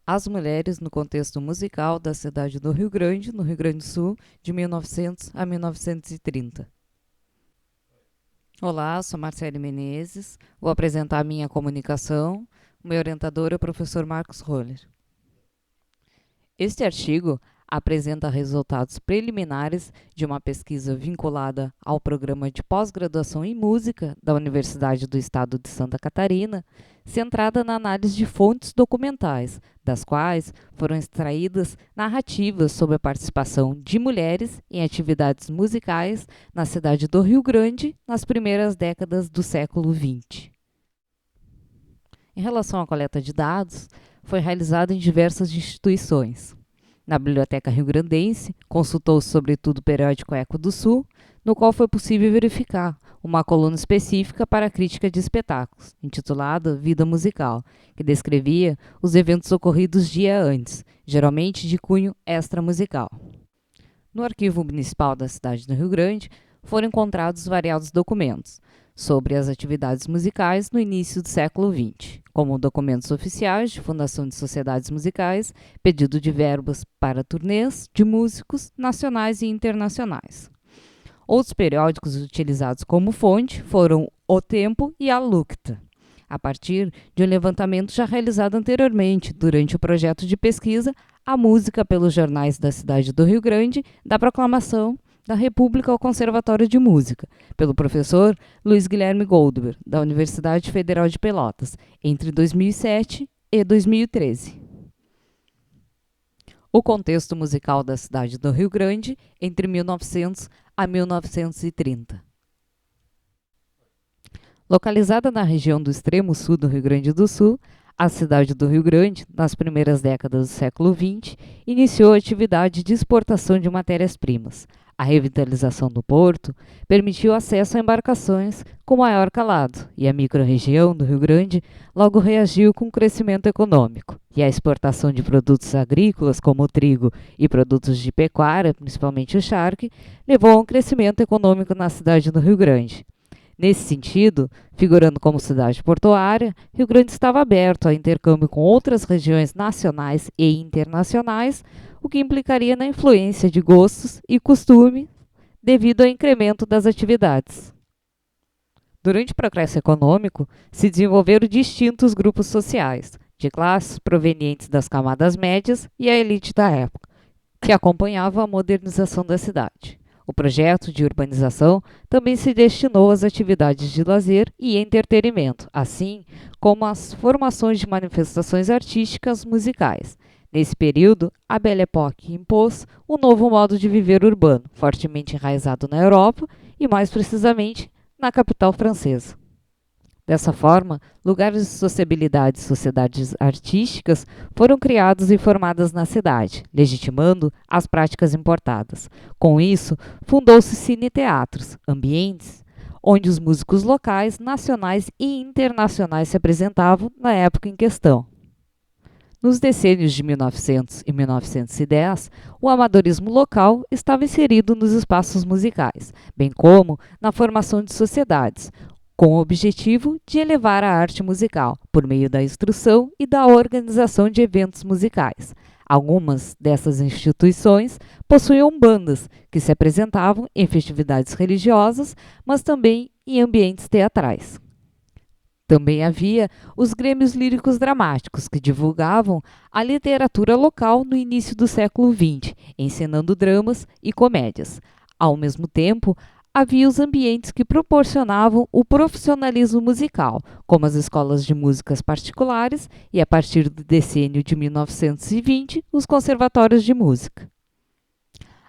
As mulheres no contexto musical da cidade do Rio Grande, no Rio Grande do Sul, de 1900 a 1930. Olá, sou Marcele Menezes, vou apresentar a minha comunicação. O meu orientador é o professor Marcos Roller. Este artigo apresenta resultados preliminares de uma pesquisa vinculada ao programa de pós-graduação em música da Universidade do Estado de Santa Catarina, centrada na análise de fontes documentais, das quais foram extraídas narrativas sobre a participação de mulheres em atividades musicais na cidade do Rio Grande nas primeiras décadas do século XX. Em relação à coleta de dados, foi realizada em diversas instituições. Na Biblioteca Rio-Grandense, consultou-se sobretudo o periódico Eco do Sul, no qual foi possível verificar uma coluna específica para a crítica de espetáculos, intitulada Vida Musical, que descrevia os eventos ocorridos dia antes, geralmente de cunho extramusical. No Arquivo Municipal da cidade do Rio Grande, foram encontrados variados documentos sobre as atividades musicais no início do século XX, como documentos oficiais de fundação de sociedades musicais, pedido de verbas para turnês de músicos nacionais e internacionais. Outros periódicos utilizados como fonte foram O Tempo e a Lucta, a partir de um levantamento já realizado anteriormente durante o projeto de pesquisa A Música pelos Jornais da cidade do Rio Grande, da Proclamação da República ao Conservatório de Música, pelo professor Luiz Guilherme Goldberg, da Universidade Federal de Pelotas, entre 2007 e 2013. O contexto musical da cidade do Rio Grande entre 1900 a 1930. Localizada na região do extremo sul do Rio Grande do Sul, a cidade do Rio Grande, nas primeiras décadas do século XX, iniciou a atividade de exportação de matérias-primas. A revitalização do porto permitiu acesso a embarcações com maior calado, e a microrregião do Rio Grande logo reagiu com o crescimento econômico. E a exportação de produtos agrícolas, como o trigo, e produtos de pecuária, principalmente o charque, levou a um crescimento econômico na cidade do Rio Grande. Nesse sentido, figurando como cidade portuária, Rio Grande estava aberto a intercâmbio com outras regiões nacionais e internacionais, o que implicaria na influência de gostos e costumes devido ao incremento das atividades. Durante o progresso econômico, se desenvolveram distintos grupos sociais, de classes provenientes das camadas médias e a elite da época, que acompanhavam a modernização da cidade. O projeto de urbanização também se destinou às atividades de lazer e entretenimento, assim como às formações de manifestações artísticas musicais. Nesse período, a Belle Époque impôs um novo modo de viver urbano, fortemente enraizado na Europa e, mais precisamente, na capital francesa. Dessa forma, lugares de sociabilidade e sociedades artísticas foram criados e formadas na cidade, legitimando as práticas importadas. Com isso, fundou-se cine-teatros, ambientes onde os músicos locais, nacionais e internacionais se apresentavam na época em questão. Nos decênios de 1900 e 1910, o amadorismo local estava inserido nos espaços musicais, bem como na formação de sociedades, com o objetivo de elevar a arte musical, por meio da instrução e da organização de eventos musicais. Algumas dessas instituições possuíam bandas que se apresentavam em festividades religiosas, mas também em ambientes teatrais. Também havia os grêmios líricos dramáticos, que divulgavam a literatura local no início do século XX, encenando dramas e comédias. Ao mesmo tempo, havia os ambientes que proporcionavam o profissionalismo musical, como as escolas de músicas particulares e, a partir do decênio de 1920, os conservatórios de música.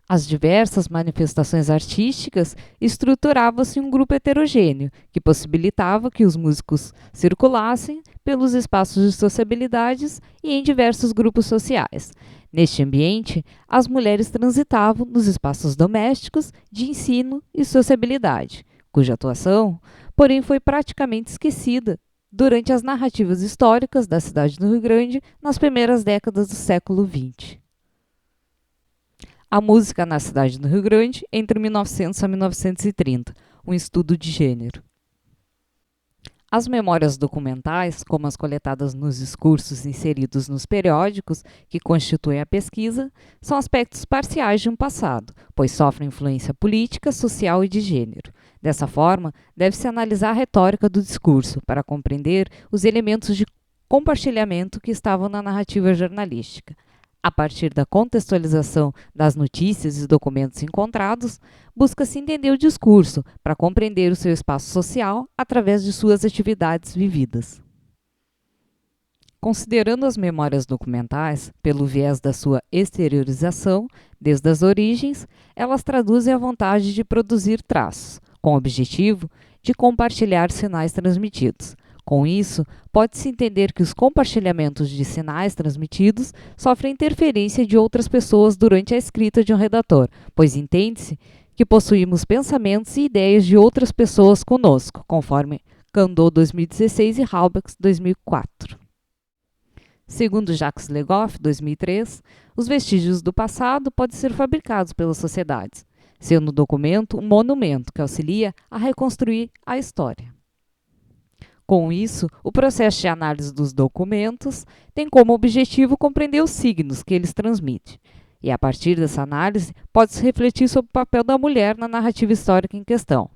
As diversas manifestações artísticas estruturavam-se em um grupo heterogêneo, que possibilitava que os músicos circulassem pelos espaços de sociabilidades e em diversos grupos sociais. Neste ambiente, as mulheres transitavam nos espaços domésticos, de ensino e sociabilidade, cuja atuação, porém, foi praticamente esquecida durante as narrativas históricas da cidade do Rio Grande nas primeiras décadas do século XX. A música na cidade do Rio Grande entre 1900 a 1930, um estudo de gênero. As memórias documentais, como as coletadas nos discursos inseridos nos periódicos que constituem a pesquisa, são aspectos parciais de um passado, pois sofrem influência política, social e de gênero. Dessa forma, deve-se analisar a retórica do discurso para compreender os elementos de compartilhamento que estavam na narrativa jornalística. A partir da contextualização das notícias e documentos encontrados, busca-se entender o discurso para compreender o seu espaço social através de suas atividades vividas. Considerando as memórias documentais pelo viés da sua exteriorização, desde as origens, elas traduzem a vontade de produzir traços, com o objetivo de compartilhar sinais transmitidos. Com isso, pode-se entender que os compartilhamentos de sinais transmitidos sofrem interferência de outras pessoas durante a escrita de um redator, pois entende-se que possuímos pensamentos e ideias de outras pessoas conosco, conforme Candot 2016 e Halbach 2004. Segundo Jacques Legoff, 2003, os vestígios do passado podem ser fabricados pelas sociedades, sendo o documento um monumento que auxilia a reconstruir a história. Com isso, o processo de análise dos documentos tem como objetivo compreender os signos que eles transmitem. E a partir dessa análise, pode-se refletir sobre o papel da mulher na narrativa histórica em questão.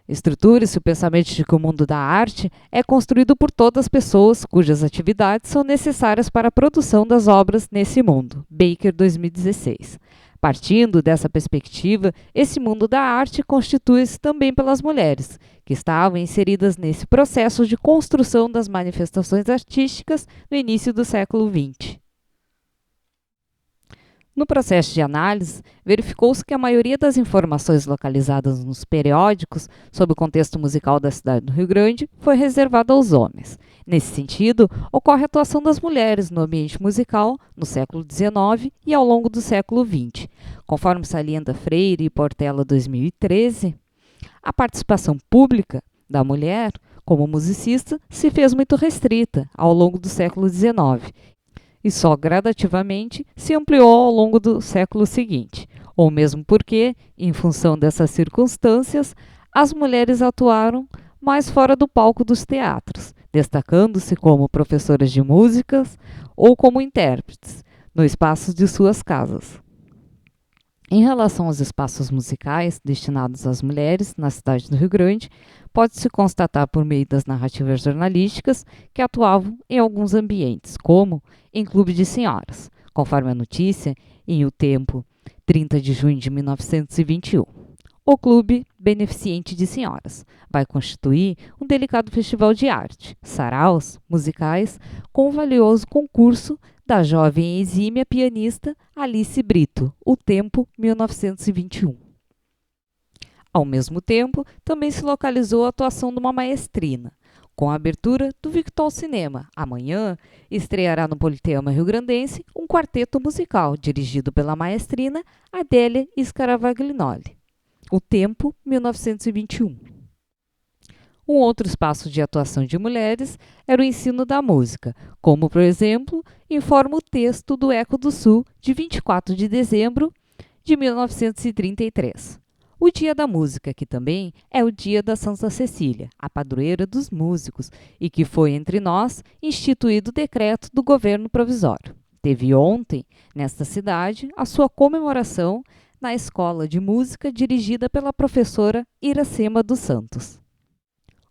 Estrutura-se o pensamento de que o mundo da arte é construído por todas as pessoas cujas atividades são necessárias para a produção das obras nesse mundo. Baker, 2016. Partindo dessa perspectiva, esse mundo da arte constitui-se também pelas mulheres, que estavam inseridas nesse processo de construção das manifestações artísticas no início do século XX. No processo de análise, verificou-se que a maioria das informações localizadas nos periódicos sobre o contexto musical da cidade do Rio Grande foi reservada aos homens. Nesse sentido, ocorre a atuação das mulheres no ambiente musical no século XIX e ao longo do século XX. Conforme salienta Freire e Portela 2013, a participação pública da mulher como musicista se fez muito restrita ao longo do século XIX e só gradativamente se ampliou ao longo do século seguinte, ou mesmo porque, em função dessas circunstâncias, as mulheres atuaram mais fora do palco dos teatros, destacando-se como professoras de músicas ou como intérpretes, no espaço de suas casas. Em relação aos espaços musicais destinados às mulheres na cidade do Rio Grande, pode-se constatar por meio das narrativas jornalísticas que atuavam em alguns ambientes, como em clube de senhoras, conforme a notícia em O Tempo, 30 de junho de 1921. O Clube Beneficente de Senhoras vai constituir um delicado festival de arte, saraus musicais, com um valioso concurso da jovem e exímia pianista Alice Brito, O Tempo, 1921. Ao mesmo tempo, também se localizou a atuação de uma maestrina. Com a abertura do Victor Cinema, amanhã estreará no Politeama Rio-Grandense um quarteto musical dirigido pela maestrina Adélia Scaravaglioli. O Tempo, 1921. Um outro espaço de atuação de mulheres era o ensino da música, como, por exemplo, informa o texto do Eco do Sul, de 24 de dezembro de 1933. O Dia da Música, que também é o Dia da Santa Cecília, a padroeira dos músicos, e que foi, entre nós, instituído o decreto do governo provisório. Teve ontem, nesta cidade, a sua comemoração na Escola de Música dirigida pela professora Iracema dos Santos.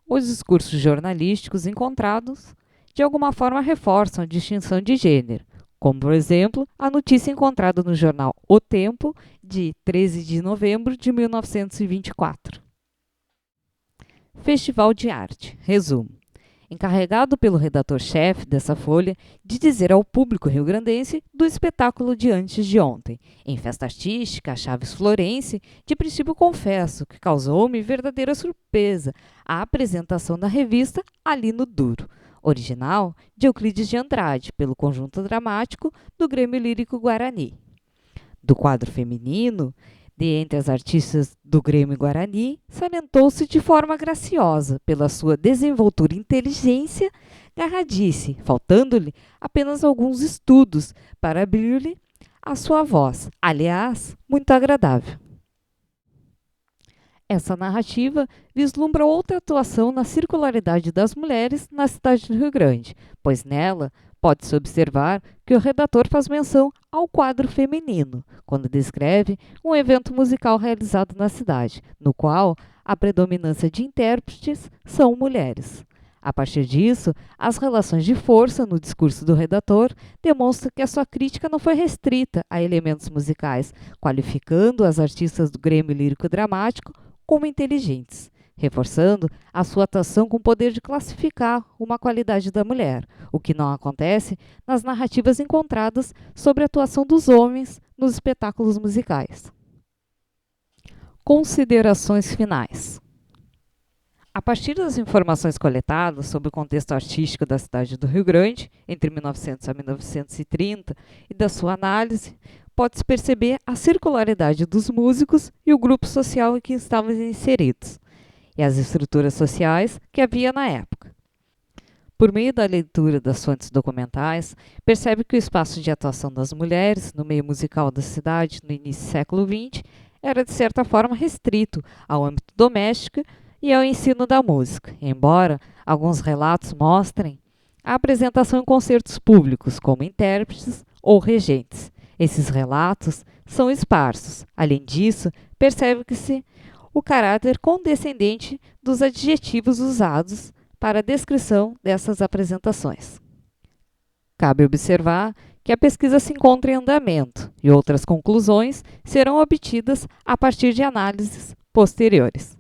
Os discursos jornalísticos encontrados, de alguma forma, reforçam a distinção de gênero, como, por exemplo, a notícia encontrada no jornal O Tempo, de 13 de novembro de 1924. Festival de Arte. Resumo. Encarregado pelo redator-chefe dessa folha de dizer ao público rio-grandense do espetáculo de antes de ontem. Em festa artística, a Chaves Florense, de princípio confesso que causou-me verdadeira surpresa a apresentação da revista Ali no Duro, original de Euclides de Andrade, pelo conjunto dramático do Grêmio Lírico Guarani. Do quadro feminino, de entre as artistas do Grêmio Guarani, salientou-se de forma graciosa pela sua desenvoltura e inteligência, garradice, faltando-lhe apenas alguns estudos para abrir-lhe a sua voz, aliás, muito agradável. Essa narrativa vislumbra outra atuação na circularidade das mulheres na cidade do Rio Grande, pois nela pode-se observar que o redator faz menção ao quadro feminino, quando descreve um evento musical realizado na cidade, no qual a predominância de intérpretes são mulheres. A partir disso, as relações de força no discurso do redator demonstram que a sua crítica não foi restrita a elementos musicais, qualificando as artistas do Grêmio Lírico-Dramático como inteligentes, reforçando a sua atuação com o poder de classificar uma qualidade da mulher, o que não acontece nas narrativas encontradas sobre a atuação dos homens nos espetáculos musicais. Considerações finais. A partir das informações coletadas sobre o contexto artístico da cidade do Rio Grande, entre 1900 a 1930, e da sua análise, pode-se perceber a circularidade dos músicos e o grupo social em que estavam inseridos, e as estruturas sociais que havia na época. Por meio da leitura das fontes documentais, percebe que o espaço de atuação das mulheres no meio musical da cidade no início do século XX era, de certa forma, restrito ao âmbito doméstico e ao ensino da música, embora alguns relatos mostrem a apresentação em concertos públicos como intérpretes ou regentes. Esses relatos são esparsos. Além disso, percebe-se o caráter condescendente dos adjetivos usados para a descrição dessas apresentações. Cabe observar que a pesquisa se encontra em andamento e outras conclusões serão obtidas a partir de análises posteriores.